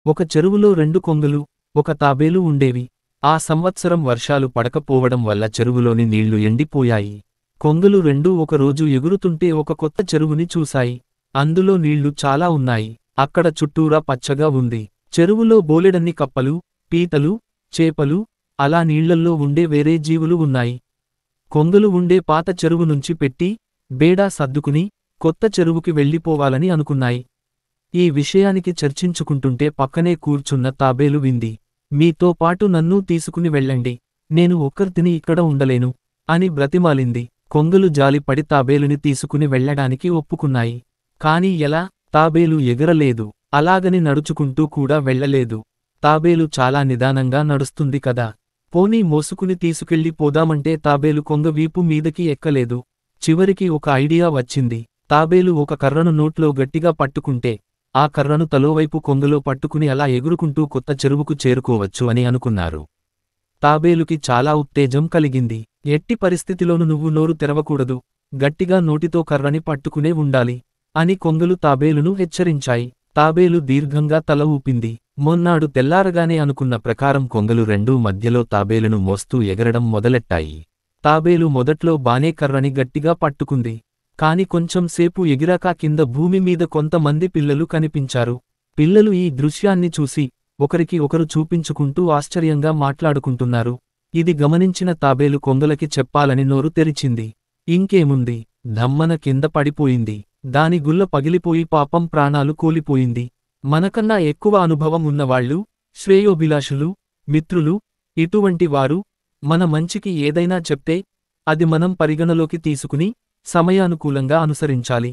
ఒక చెరువులో 2 కొంగలు, ఒక తాబేలు ఉండేవి. ఆ సంవత్సరం వర్షాలు పడకపోవడం వల్ల చెరువులోని నీళ్లు ఎండిపోయాయి. కొంగలు రెండూ ఒకరోజు ఎగురుతుంటే ఒక కొత్త చెరువుని చూశాయి. అందులో నీళ్లు చాలా ఉన్నాయి. అక్కడ చుట్టూరా పచ్చగా ఉంది. చెరువులో బోలెడన్ని కప్పలు, పీతలు, చేపలు, అలా నీళ్లల్లో ఉండే వేరే జీవులు ఉన్నాయి. కొంగలు ఉండే పాత చెరువు నుంచి పెట్టి, బేడా సర్దుకుని, కొత్త చెరువుకి వెళ్ళిపోవాలని అనుకున్నాయి. ఈ విషయానికి చర్చించుకుంటుంటే పక్కనే కూర్చున్న తాబేలు వింది. మీతో పాటు నన్నూ తీసుకుని వెళ్ళండి. నేను ఒక్కర్తిని ఇక్కడ ఉండలేను అని బ్రతిమాలింది. కొంగలు జాలిపడి తాబేలుని తీసుకుని వెళ్ళడానికి ఒప్పుకున్నాయి. కాని ఎలా? తాబేలు ఎగరలేదు. అలాగని నడుచుకుంటూ కూడా వెళ్ళలేదు. తాబేలు చాలా నిదానంగా నడుస్తుంది కదా. పోనీ మోసుకుని తీసుకెళ్ళి పోదామంటే తాబేలు కొంగ వీపు మీదకి ఎక్కలేదు. చివరికి ఒక ఐడియా వచ్చింది. తాబేలు ఒక కర్రను నోట్లో గట్టిగా పట్టుకుంటే, ఆ కర్రను తలోవైపు కొంగలో పట్టుకుని అలా ఎగురుకుంటూ కొత్త చెరువుకు చేరుకోవచ్చు అని అనుకున్నారు. తాబేలుకి చాలా ఉత్తేజం కలిగింది. ఎట్టి పరిస్థితిలోనూ నువ్వు నోరు తెరవకూడదు, గట్టిగా నోటితో కర్రని పట్టుకునే ఉండాలి అని కొంగలు తాబేలును హెచ్చరించాయి. తాబేలు దీర్ఘంగా తల ఊపింది. మొన్నాడు తెల్లారగానే అనుకున్న ప్రకారం కొంగలు రెండూ మధ్యలో తాబేలును మోస్తూ ఎగరడం మొదలెట్టాయి. తాబేలు మొదట్లో బానే కర్రని గట్టిగా పట్టుకుంది. కాని కొంచెం సేపు ఎగిరాక కింద భూమి మీద కొంతమంది పిల్లలు కనిపించారు. పిల్లలు ఈ దృశ్యాన్ని చూసి, ఒకరికి ఒకరు చూపించుకుంటూ ఆశ్చర్యంగా మాట్లాడుకుంటున్నారు. ఇది గమనించిన తాబేలు కొంగలకి చెప్పాలని నోరు తెరిచింది. ఇంకేముంది, ధమ్మన కింద పడిపోయింది. దాని గుల్ల పగిలిపోయి పాపం ప్రాణాలు కోల్పోయింది. మనకన్నా ఎక్కువ అనుభవం ఉన్నవాళ్లు, శ్రేయోభిలాషులు, మిత్రులు, ఇటువంటి వారు మన మంచికి ఏదైనా చెప్తే అది మనం పరిగణలోకి తీసుకుని సమయానుకూలంగా అనుసరించాలి.